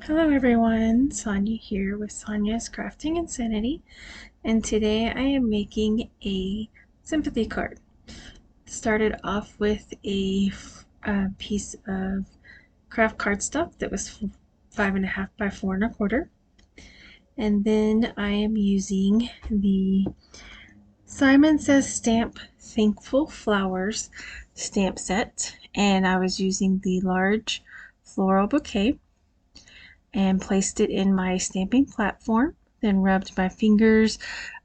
Hello everyone, Sonia here with Sonia's Crafting Insanity, and today I am making a sympathy card. Started off with a piece of craft cardstock that was 5.5 by 4.25, and then I am using the Simon Says Stamp Thankful Flowers stamp set, and I was using the large floral bouquet and placed it in my stamping platform, then rubbed my fingers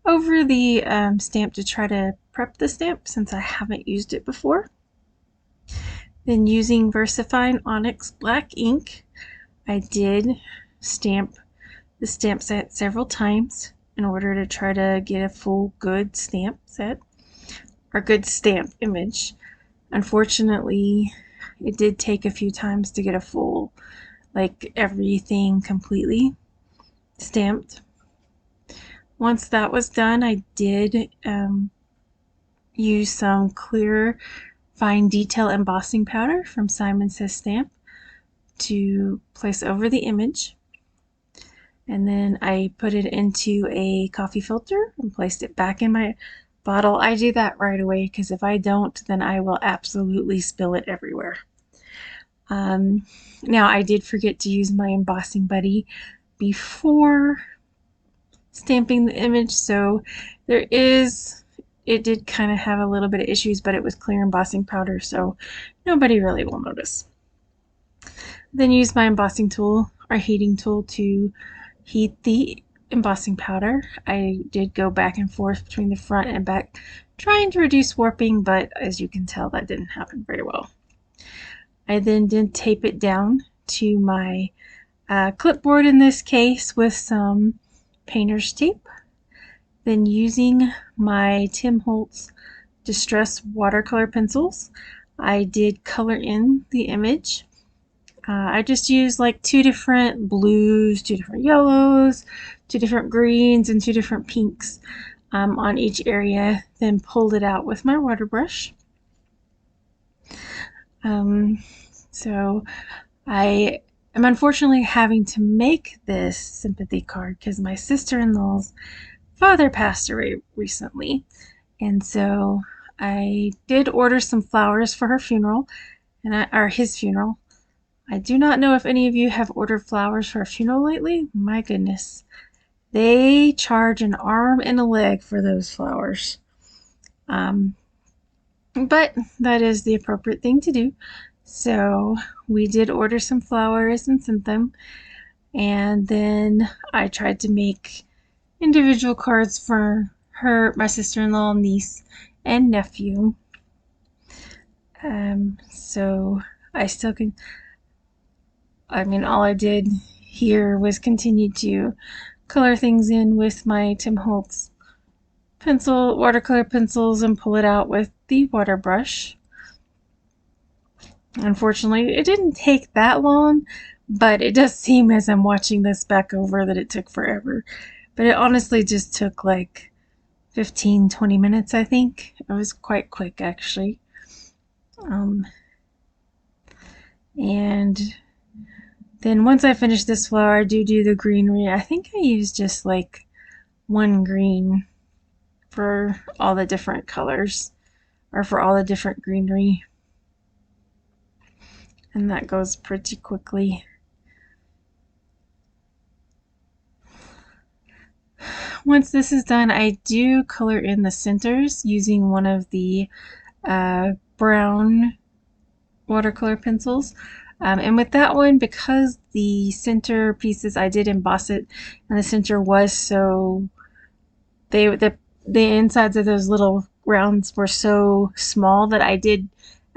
over the stamp to try to prep the stamp since I haven't used it before. Then using VersaFine Onyx black ink, I did stamp the stamp set several times in order to try to get a full good stamp set or good stamp image. Unfortunately, it did take a few times to get a full, like everything completely stamped. Once that was done, I did use some clear fine detail embossing powder from Simon Says Stamp to place over the image. And then I put it into a coffee filter and placed it back in my bottle. I do that right away because if I don't, then I will absolutely spill it everywhere. Now I did forget to use my embossing buddy before stamping the image, so it did kind of have a little bit of issues, but it was clear embossing powder, so nobody really will notice. Then use my embossing tool or heating tool to heat the embossing powder. I did go back and forth between the front and back trying to reduce warping, but as you can tell, that didn't happen very well. I then did tape it down to my clipboard in this case with some painter's tape. Then using my Tim Holtz Distress watercolor pencils, I did color in the image. I just used like 2 different blues, 2 different yellows, 2 different greens, and 2 different pinks on each area, then pulled it out with my water brush. So I am unfortunately having to make this sympathy card because my sister-in-law's father passed away recently, and so I did order some flowers for her funeral, or his funeral. I do not know if any of you have ordered flowers for a funeral lately. My goodness, they charge an arm and a leg for those flowers. But that is the appropriate thing to do. So we did order some flowers and sent them, and then I tried to make individual cards for her, my sister-in-law, niece, and nephew. So I still can, all I did here was continue to color things in with my Tim Holtz watercolor pencils and pull it out with the water brush. Unfortunately, it didn't take that long, but it does seem as I'm watching this back over that it took forever. But it honestly just took like 15-20 minutes, I think. It was quite quick, actually. And then once I finish this flower, I do the greenery. I think I used just like 1 green for all the different colors, or for all the different greenery. And that goes pretty quickly. Once this is done, I do color in the centers using one of the brown watercolor pencils. And with that one, because the center pieces, I did emboss it, and the center was so, the insides of those little rounds were so small that I did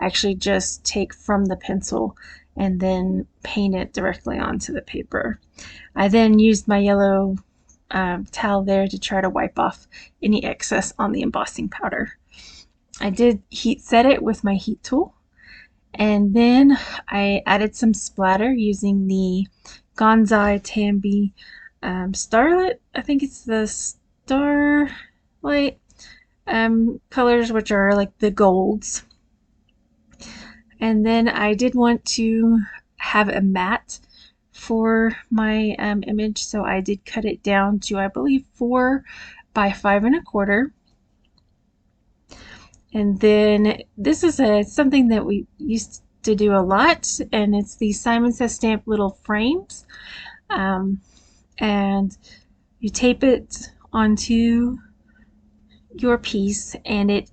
actually just take from the pencil and then paint it directly onto the paper. I then used my yellow towel there to try to wipe off any excess on the embossing powder. I did heat set it with my heat tool, and then I added some splatter using the Gonzai Tambi Starlit. I think it's the Starlight colors, which are like the golds. And then I did want to have a matte for my image, so I did cut it down to, I believe, 4 by 5 1/4. And then this is something that we used to do a lot, and it's the Simon Says Stamp little frames. And you tape it onto your piece, and it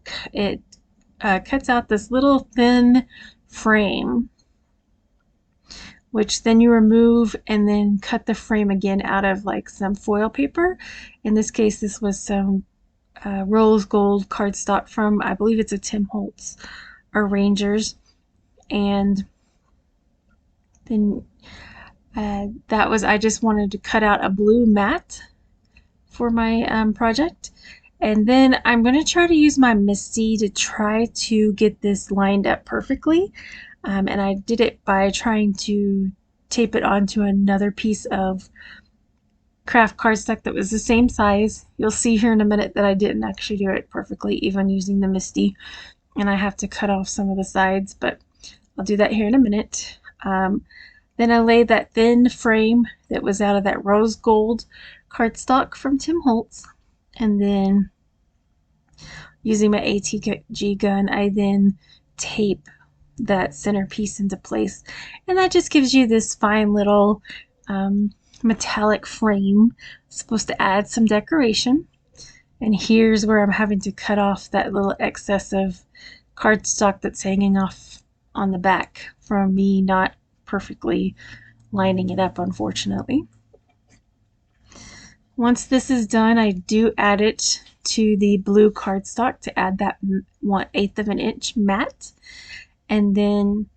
cuts out this little thin frame, which then you remove and then cut the frame again out of like some foil paper. In this case, this was some rose gold cardstock from, I believe it's a Tim Holtz Arrangers. And then that was, I just wanted to cut out a blue mat for my project. And then I'm going to try to use my Misty to try to get this lined up perfectly. And I did it by trying to tape it onto another piece of craft cardstock that was the same size. You'll see here in a minute that I didn't actually do it perfectly, even using the Misty. And I have to cut off some of the sides, but I'll do that here in a minute. Then I laid that thin frame that was out of that rose gold cardstock from Tim Holtz. And then using my ATG gun, I then tape that centerpiece into place. And that just gives you this fine little metallic frame. It's supposed to add some decoration. And here's where I'm having to cut off that little excess of cardstock that's hanging off on the back from me not perfectly lining it up, unfortunately. Once this is done, I do add it to the blue cardstock to add that 1/8 of an inch mat. And then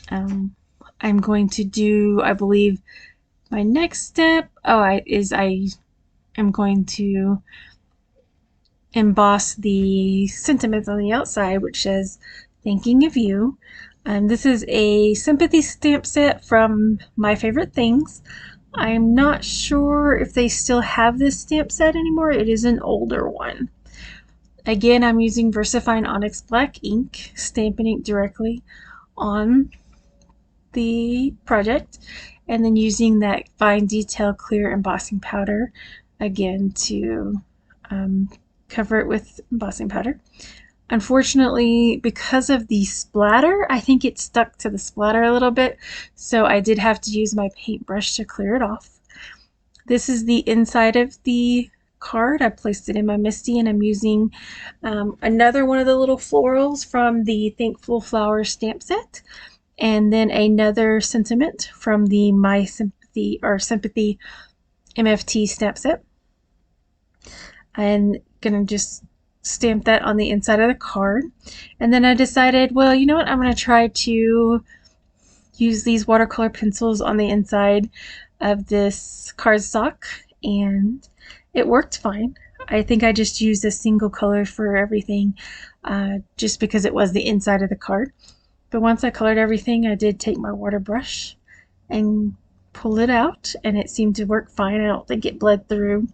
I'm going to do, I believe, my next step I am going to emboss the sentiments on the outside, which says "Thinking of You." This is a Sympathy stamp set from My Favorite Things. I'm not sure if they still have this stamp set anymore. It is an older one. Again, I'm using VersaFine Onyx Black ink, Stampin' Ink directly on the project, and then using that fine detail clear embossing powder again to cover it with embossing powder. Unfortunately, because of the splatter, I think it stuck to the splatter a little bit, so I did have to use my paintbrush to clear it off. This is the inside of the card. I placed it in my Misty, and I'm using another one of the little florals from the Thankful Flowers stamp set, and then another sentiment from the My Sympathy or Sympathy MFT stamp set. I'm gonna just stamp that on the inside of the card. And then I decided, well, you know what, I'm going to try to use these watercolor pencils on the inside of this cardstock, and it worked fine. I think I just used a single color for everything just because it was the inside of the card. But once I colored everything, I did take my water brush and pull it out, and it seemed to work fine. I don't think it bled through.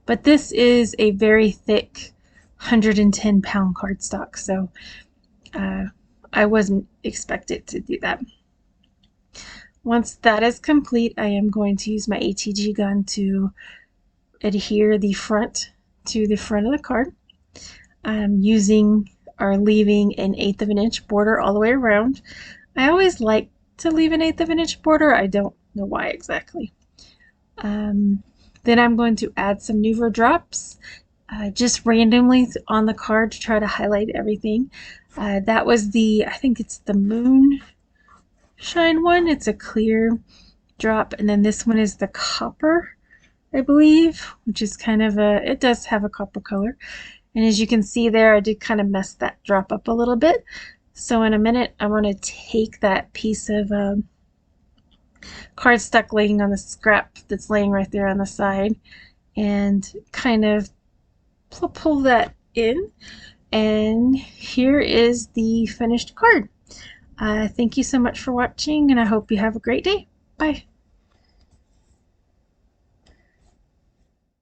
But this is a very thick 110-pound cardstock, so I wasn't expected to do that. Once that is complete, I am going to use my ATG gun to adhere the front to the front of the card. I'm using or leaving an 1/8 of an inch border all the way around. I always like to leave an 1/8 of an inch border. I don't know why exactly. Then I'm going to add some Nuvo drops just randomly on the card to try to highlight everything. That was the, I think it's the Moonshine one. It's a clear drop, and then this one is the copper, I believe, which is kind of a, it does have a copper color. And as you can see there, I did kind of mess that drop up a little bit. So in a minute, I'm going to take that piece of cardstock laying on the scrap that's laying right there on the side and kind of pull that in, and here is the finished card. Thank you so much for watching, and I hope you have a great day. Bye.